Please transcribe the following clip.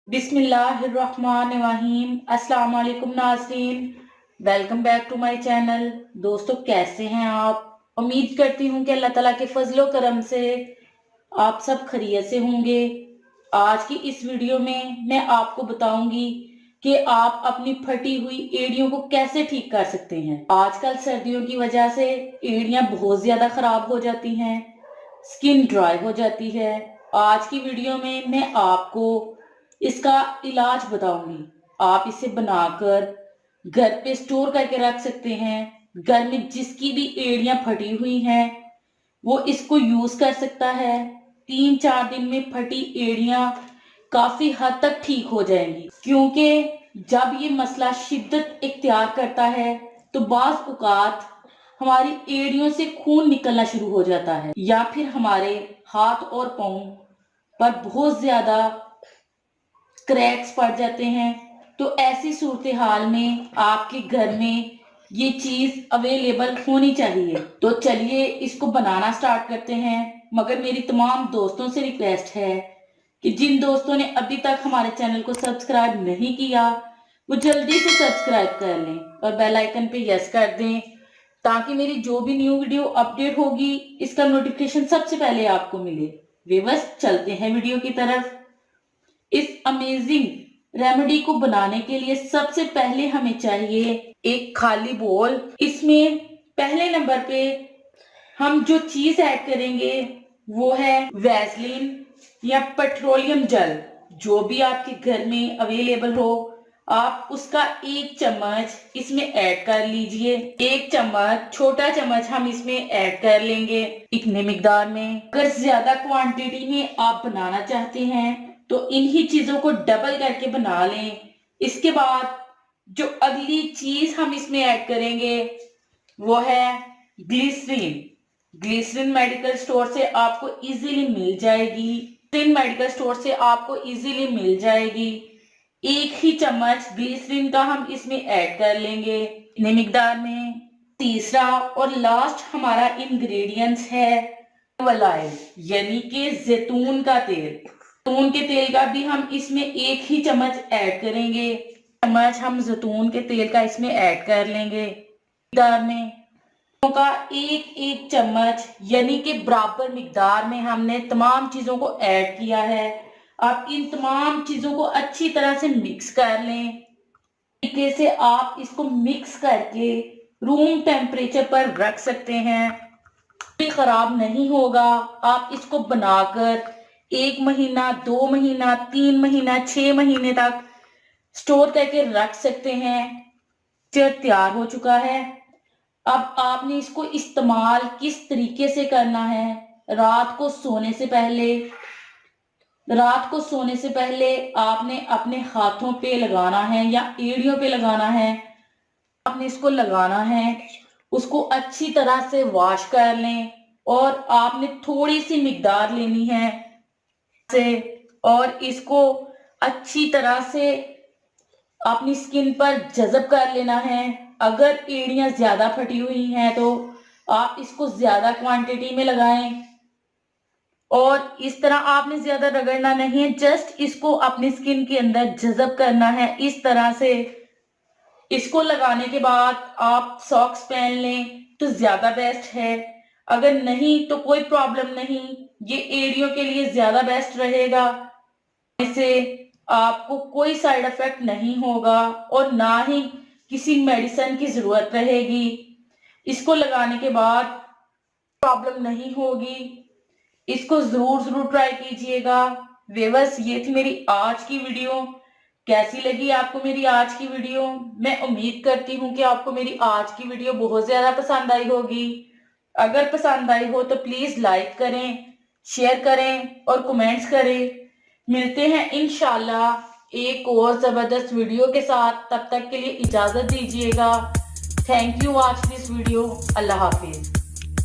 बिस्मिल्लाहिर्रहमानिर्रहीम। अस्सलाम वालेकुम नाज़रीन, welcome back to my channel. दोस्तों, कैसे हैं आप? उम्मीद करती हूँ कि अल्लाह ताला के फजलो करम से आप सब खैरियत से होंगे। आज की इस वीडियो में मैं आपको बताऊंगी कि आप अपनी फटी हुई एड़ियों को कैसे ठीक कर सकते हैं। आजकल सर्दियों की वजह से एड़ियां बहुत ज्यादा खराब हो जाती हैं, स्किन ड्राई हो जाती है। आज की वीडियो में मैं आपको इसका इलाज बताऊंगी। आप इसे बनाकर घर पे स्टोर करके रख सकते हैं। घर में जिसकी भी एड़ियां फटी हुई हैं वो इसको यूज कर सकता है। 3-4 दिन में फटी एड़ियां काफी हद तक ठीक हो जाएंगी, क्योंकि जब ये मसला शिद्दत इख्तियार करता है तो बाज औकात हमारी एड़ियों से खून निकलना शुरू हो जाता है, या फिर हमारे हाथ और पांव पर बहुत ज्यादा क्रैक्स पड़ जाते हैं। तो ऐसी सूरत हाल में आपके घर में ये चीज अवेलेबल होनी चाहिए। तो चलिए इसको बनाना स्टार्ट करते हैं। मगर मेरी तमाम दोस्तों से रिक्वेस्ट है कि जिन दोस्तों ने अभी तक हमारे चैनल को सब्सक्राइब नहीं किया वो जल्दी से सब्सक्राइब कर लें और बेल आइकन पे यस कर दें, ताकि मेरी जो भी न्यू वीडियो अपडेट होगी इसका नोटिफिकेशन सबसे पहले आपको मिले। व्यूअर्स, चलते हैं वीडियो की तरफ। इस अमेजिंग रेमेडी को बनाने के लिए सबसे पहले हमें चाहिए एक खाली बोल। इसमें पहले नंबर पे हम जो चीज ऐड करेंगे वो है वैसलीन या पेट्रोलियम जेल। जो भी आपके घर में अवेलेबल हो आप उसका 1 चम्मच इसमें ऐड कर लीजिए। 1 चम्मच, छोटा चम्मच हम इसमें ऐड कर लेंगे इतने मिकदार में। अगर ज्यादा क्वांटिटी में आप बनाना चाहते हैं तो इन्हीं चीजों को डबल करके बना लें। इसके बाद जो अगली चीज हम इसमें ऐड करेंगे वो है ग्लिसरीन। ग्लिसरीन मेडिकल स्टोर से आपको इजीली मिल जाएगी। ग्लिसरीन मेडिकल स्टोर से आपको इजीली मिल जाएगी। 1 ही चम्मच ग्लिसरीन का हम इसमें ऐड कर लेंगे इतने मिकदार में। तीसरा और लास्ट हमारा इंग्रेडिएंट्स है ऑलिव ऑयल, यानी कि जैतून का तेल। जैतून के तेल का भी हम इसमें 1 ही चम्मच ऐड करेंगे। चम्मच हम जैतून के तेल का इसमें ऐड कर लेंगे मिकदार में। का 1-1 चम्मच यानी कि बराबर मिकदार में हमने तमाम चीजों को ऐड किया है। आप इन तमाम चीजों को अच्छी तरह से मिक्स कर लें। तरीके से आप इसको मिक्स करके रूम टेम्परेचर पर रख सकते हैं, भी खराब नहीं होगा। आप इसको बनाकर 1 महीना, 2 महीना, 3 महीना, 6 महीने तक स्टोर करके रख सकते हैं। तैयार हो चुका है। अब आपने इसको इस्तेमाल किस तरीके से करना है? रात को सोने से पहले आपने अपने हाथों पे लगाना है या एड़ियों पे लगाना है। आपने इसको लगाना है, उसको अच्छी तरह से वॉश कर लें और आपने थोड़ी सी मिकदार लेनी है से और इसको अच्छी तरह से अपनी स्किन पर जज़ब कर लेना है। अगर एड़ियां ज्यादा फटी हुई हैं तो आप इसको ज्यादा क्वांटिटी में लगाएं और इस तरह आपने ज्यादा रगड़ना नहीं है, जस्ट इसको अपनी स्किन के अंदर जज़ब करना है इस तरह से। इसको लगाने के बाद आप सॉक्स पहन लें तो ज्यादा बेस्ट है। अगर नहीं तो कोई प्रॉब्लम नहीं, ये एड़ियों के लिए ज्यादा बेस्ट रहेगा। इससे आपको कोई साइड इफेक्ट नहीं होगा और ना ही किसी मेडिसिन की जरूरत रहेगी। इसको लगाने के बाद प्रॉब्लम नहीं होगी। इसको जरूर ट्राई कीजिएगा। व्यूअर्स, ये थी मेरी आज की वीडियो। कैसी लगी आपको मेरी आज की वीडियो? मैं उम्मीद करती हूँ कि आपको मेरी आज की वीडियो बहुत ज्यादा पसंद आई होगी। अगर पसंद आई हो तो प्लीज लाइक करें, शेयर करें और कमेंट्स करें। मिलते हैं इंशाल्लाह एक और जबरदस्त वीडियो के साथ। तब तक के लिए इजाजत दीजिएगा। Thank you watch this video. Allah Hafiz.